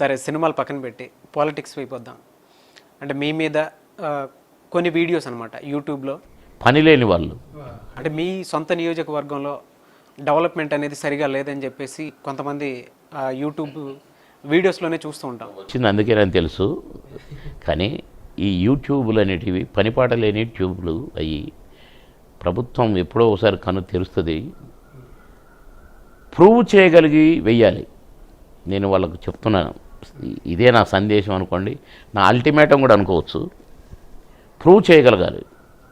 సరే సినిమాలు పక్కన పెట్టి పాలిటిక్స్ అయిపోద్దాం. అంటే మీ మీద కొన్ని వీడియోస్ అనమాట యూట్యూబ్లో పని లేని వాళ్ళు, అంటే మీ సొంత నియోజకవర్గంలో డెవలప్మెంట్ అనేది సరిగా లేదని చెప్పేసి కొంతమంది యూట్యూబ్ వీడియోస్లోనే చూస్తూ ఉంటాం. వచ్చింది అందుకే నాకు తెలుసు. కానీ ఈ యూట్యూబ్లు అనేటివి పనిపాట లేని ట్యూబ్లు అయ్యి ప్రభుత్వం ఎప్పుడో ఒకసారి కన్ను తెరుస్తుంది, ప్రూవ్ చేయగలిగి వెయ్యాలి. నేను వాళ్ళకు చెప్తున్నాను, ఇదే నా సందేశం అనుకోండి, నా అల్టిమేటం కూడా అనుకోవచ్చు. ప్రూవ్ చేయగలగాలి.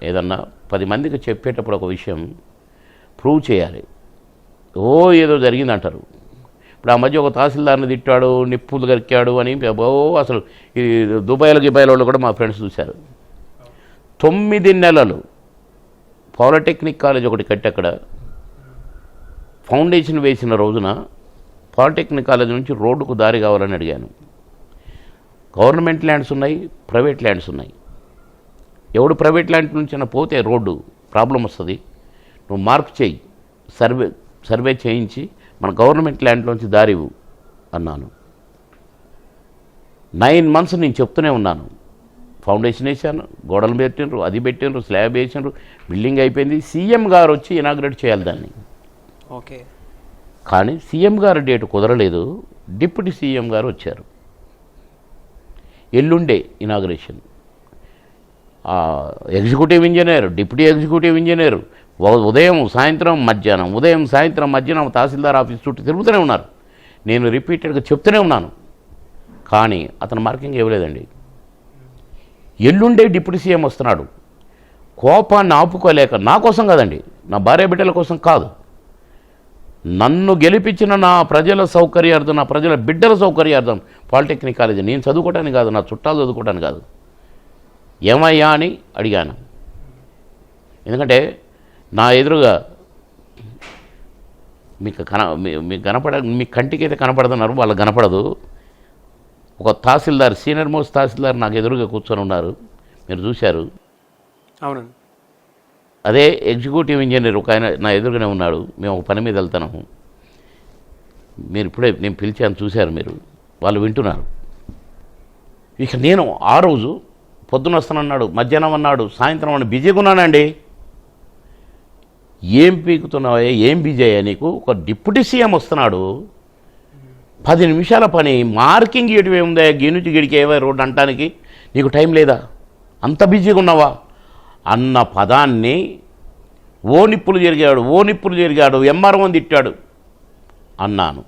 ఏదన్నా 10 మందికి చెప్పేటప్పుడు ఒక విషయం ప్రూవ్ చేయాలి. ఏదో జరిగిందంటారు. ఇప్పుడు ఆ మధ్య ఒక తహసీల్దార్ని తిట్టాడు, నిప్పులు గరికాడు అని అసలు ఈ దుబాయ్లో కూడా మా ఫ్రెండ్స్ చూశారు. 9 నెలలు పాలిటెక్నిక్ కాలేజ్ ఒకటి కట్టి అక్కడ ఫౌండేషన్ వేసిన రోజున పాలిటెక్నిక్ కాలేజ్ నుంచి రోడ్డుకు దారి కావాలని అడిగాను. గవర్నమెంట్ ల్యాండ్స్ ఉన్నాయి, ప్రైవేట్ ల్యాండ్స్ ఉన్నాయి. ఎవడు ప్రైవేట్ ల్యాండ్ నుంచి పోతే రోడ్డు ప్రాబ్లం వస్తుంది, నువ్వు మార్పు చేయి, సర్వే చేయించి మన గవర్నమెంట్ ల్యాండ్లోంచి దారివు అన్నాను. 9 months నేను చెప్తూనే ఉన్నాను. ఫౌండేషన్ వేసాను, గోడలు పెట్టిండ్రు, అది పెట్టిండ్రు, స్లాబ్ వేసిండ్రు, బిల్డింగ్ అయిపోయింది. సీఎం గారు వచ్చి ఇనాగ్రేట్ చేయాలి దాన్ని. ఓకే. కానీ సీఎం గారు డేటు కుదరలేదు, డిప్యూటీ సీఎం గారు వచ్చారు. ఎల్లుండే inauguration. Executive engineer, deputy executive engineer ఉదయం సాయంత్రం మధ్యాహ్నం తహసీల్దార్ ఆఫీస్ చుట్టూ తిరుగుతూనే ఉన్నారు. నేను రిపీటెడ్గా చెప్తూనే ఉన్నాను, కానీ అతను మార్కింగ్ ఇవ్వలేదండి. ఎల్లుండే డిప్యూటీ సీఎం వస్తున్నాడు. కోపాన్ని ఆపుకోలేక, నా కోసం కాదండి, నా భార్య బిడ్డల కోసం కాదు, నన్ను గెలిపించిన నా ప్రజల సౌకర్యార్థం, నా ప్రజల బిడ్డల సౌకర్యార్థం పాలిటెక్నిక్ కాలేజీ నేను చదువుకోవడానికి కాదు, నా చుట్టాలు చదువుకోవడానికి కాదు, ఏమయ్యా అని అడిగాను. ఎందుకంటే నా ఎదురుగా మీ కంటికి అయితే కనపడుతున్నారు, వాళ్ళకి కనపడదు. ఒక తహసీల్దార్, సీనియర్ మోస్ట్ తహసీల్దార్ నాకు ఎదురుగా కూర్చొని ఉన్నారు, మీరు చూశారు. అవునండి. అదే ఎగ్జిక్యూటివ్ ఇంజనీర్ ఒక ఆయన నా ఎదురుగానే ఉన్నాడు. మేము ఒక పని మీద వెళ్తున్నాము, మీరు ఇప్పుడే నేను పిలిచాను, చూశారు మీరు, వాళ్ళు వింటున్నారు. ఇక నేను ఆ రోజు పొద్దున వస్తానన్నాడు, మధ్యాహ్నం అన్నాడు, సాయంత్రం అన్నాడు, బిజీగా ఉన్నానండి. ఏం పీకుతున్నావా, ఏం బిజీ అయ్యా నీకు? ఒక డిప్యూటీ సీఎం వస్తున్నాడు, 10 నిమిషాల పని, మార్కింగ్ ఇయటం ఏముందా, గినుచి గిడికి ఏవై రోడ్డు అంటానికి నీకు టైం లేదా, అంత బిజీగా ఉన్నావా అన్న పదాన్ని ఓ నిప్పులు జరిగాడు, ఎంఆర్ఓని తిట్టాడు అన్నాను.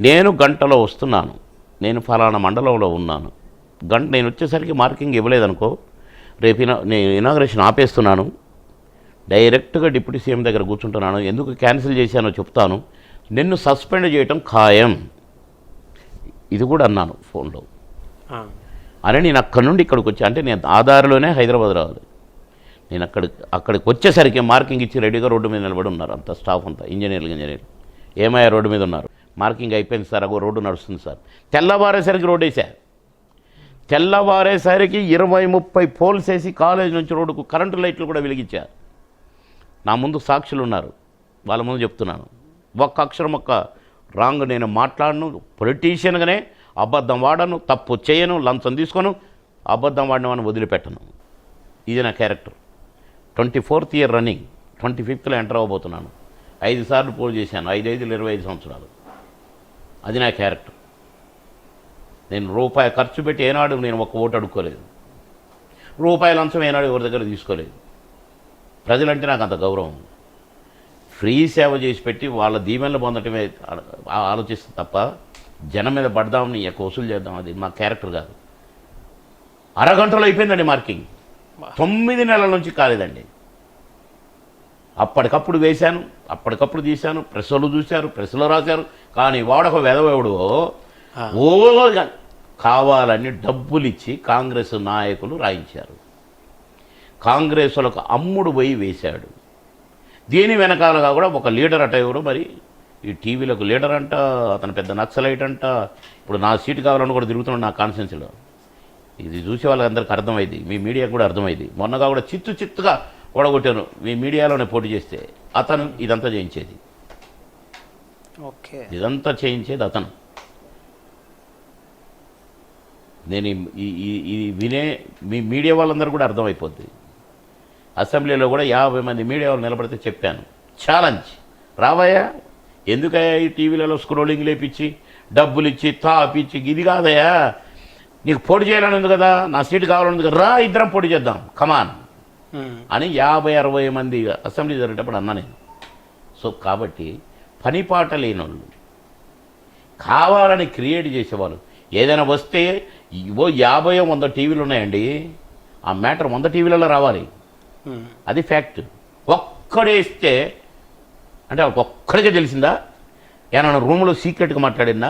నేను గంటలో వస్తున్నాను, నేను ఫలానా మండలంలో ఉన్నాను, నేను వచ్చేసరికి మార్కింగ్ ఇవ్వలేదనుకో, రేపు నేను ఇనాగ్రేషన్ ఆపేస్తున్నాను, డైరెక్ట్గా డిప్యూటీ సీఎం దగ్గర కూర్చుంటున్నాను, ఎందుకు క్యాన్సిల్ చేశానో చెప్తాను, నిన్ను సస్పెండ్ చేయటం ఖాయం, ఇది కూడా అన్నాను ఫోన్లో. అని నేను అక్కడి నుండి ఇక్కడికి వచ్చి, అంటే నేను ఆధారలోనే హైదరాబాద్ రావాలి, నేను అక్కడికి వచ్చేసరికి మార్కింగ్ ఇచ్చి రెడీగా రోడ్డు మీద నిలబడి ఉన్నారు అంత స్టాఫ్ అంతా, ఇంజనీర్లు ఏమయ్యా రోడ్డు మీద ఉన్నారు, మార్కింగ్ అయిపోయింది సార్, అగో రోడ్డు నడుస్తుంది సార్. తెల్లవారేసరికి రోడ్డు వేసా, తెల్లవారేసరికి 20-30 పోల్స్ వేసి కాలేజ్ నుంచి రోడ్డుకు కరెంటు లైట్లు కూడా వెలిగించా. నా ముందు సాక్షులు ఉన్నారు, వాళ్ళ ముందు చెప్తున్నాను, ఒక్క అక్షరం ఒక్క రాంగ్ నేను మాట్లాడను, పొలిటీషియన్గానే అబద్ధం వాడను, తప్పు చేయను, లంచం తీసుకోను, అబద్ధం వాడినవని వదిలిపెట్టను. ఇది నా character. 24th year running, 25th enter అవ్వబోతున్నాను. 5 సార్లు పోల్ చేశాను, 5 25 సంవత్సరాలు. అది నా క్యారెక్టర్. నేను రూపాయి ఖర్చు పెట్టి ఏనాడు నేను ఒక ఓటు అడుక్కోలేదు, రూపాయి లంచం ఏనాడు ఎవరి దగ్గర తీసుకోలేదు. ప్రజలంటే నాకు అంత గౌరవం. ఫ్రీ సేవ చేసి పెట్టి వాళ్ళ దీవెనలు పొందటమే ఆలోచిస్తే తప్ప జనం మీద పడదామని ఎక్కువ వసూలు చేద్దాం, అది మా క్యారెక్టర్ కాదు. అరగంటలో అయిపోయిందండి మార్కింగ్, 9 నెలల నుంచి కాలేదండి. అప్పటికప్పుడు వేశాను, అప్పటికప్పుడు తీశాను, ప్రెస్లో చూశారు, ప్రెస్లో రాశారు. కానీ వాడొక వెధవెవడు కావాలని డబ్బులు ఇచ్చి కాంగ్రెస్ నాయకులు రాయించారు, కాంగ్రెస్ వాళ్ళకు అమ్ముడు పోయి వేశాడు. దీని వెనకాలగా కూడా ఒక లీడర్ అట, ఎవరు మరి ఈ టీవీలకు లీడర్ అంట, అతను పెద్ద నక్సలైట్ అంట, ఇప్పుడు నా సీటు కావాలని కూడా తిరుగుతున్నాడు నా కాన్స్టిట్యున్సీలో. ఇది చూసే వాళ్ళందరికీ అర్థమైంది, మీ మీడియాకు కూడా అర్థమైంది. మొన్నగా కూడా చిత్తుగా ఓడగొట్టాను మీ మీడియాలోనే పోటీ చేస్తే, అతను ఇదంతా చేయించేది. ఓకే, ఇదంతా చేయించేది అతను. నేను ఈ వినే మీ మీడియా వాళ్ళందరూ కూడా అర్థమైపోద్ది. అసెంబ్లీలో కూడా 50 మంది మీడియా వాళ్ళు నిలబడితే చెప్పాను, ఛాలెంజ్ రావయ్యా, ఎందుకయ్యా ఈ టీవీలలో స్క్రోలింగ్ లేపించి డబ్బులు ఇచ్చి తాపిచ్చి, ఇది కాదయ్యా, నీకు పోటీ చేయాలని ఉంది కదా, నా సీటు కావాలని ఉంది కదా, రా ఇద్దరం పోటీ చేద్దాం కమాన్ అని 50-60 మంది అసెంబ్లీ జరిగేటప్పుడు అన్నా నేను. సో కాబట్టి పనిపాట లేనోళ్ళు, కావాలని క్రియేట్ చేసేవాళ్ళు, ఏదైనా వస్తే 50-100 టీవీలు ఉన్నాయండి, ఆ మ్యాటర్ 100 టీవీలలో రావాలి, అది ఫ్యాక్ట్. ఒక్కడేస్తే అంటే ఒక్కడికే తెలిసిందా, ఏమన్నా రూమ్లో సీక్రెట్గా మాట్లాడినా,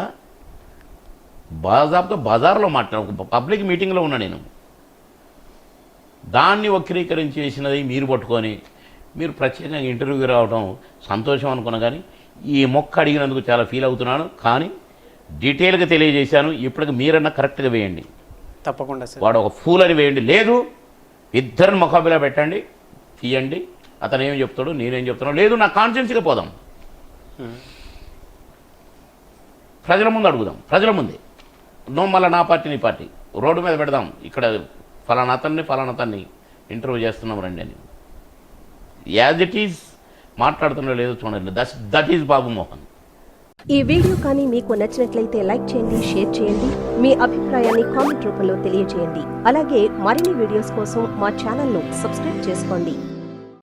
బజార్లో మాట్లాడు, పబ్లిక్ మీటింగ్లో ఉన్నా నేను. దాన్ని వక్రీకరించేసినది మీరు పట్టుకొని మీరు ప్రత్యేకంగా ఇంటర్వ్యూకి రావడం సంతోషం అనుకున్నా, కానీ ఈ మొక్క అడిగినందుకు చాలా ఫీల్ అవుతున్నాను. కానీ డీటెయిల్గా తెలియజేశాను. ఇప్పటికి మీరన్నా కరెక్ట్గా వేయండి, తప్పకుండా సార్. వాడు ఒక ఫూల్ అని వేయండి, లేదు ఇద్దరిని ముఖాబిలా పెట్టండి, తీయండి, అతను ఏం చెప్తాడు నేనేం చెప్తున్నాను, లేదు నా కాన్షియన్స్గా పోదాం, ప్రజల ముందు అడుగుదాం, ప్రజల ముందే మళ్ళీ నా పార్టీ నీ పార్టీ రోడ్డు మీద పెడదాం, ఇక్కడ ఫలానా అతన్ని ఇంటర్వ్యూ చేస్తున్నాం రండి అని. యాజ్ ఇట్ ఈజ్ మాట్లాడుతున్నా లేదో చూడండి, దట్ ఈజ్ బాబు మోహన్. ఈ వీడియో కానీ మీకు నచ్చినట్లయితే లైక్ చేయండి, షేర్ చేయండి, మీ అభిప్రాయాన్ని కామెంట్ రూపంలో తెలియజేయండి. అలాగే మరిన్ని వీడియోస్ కోసం మా ఛానల్ను సబ్స్క్రైబ్ చేసుకోండి.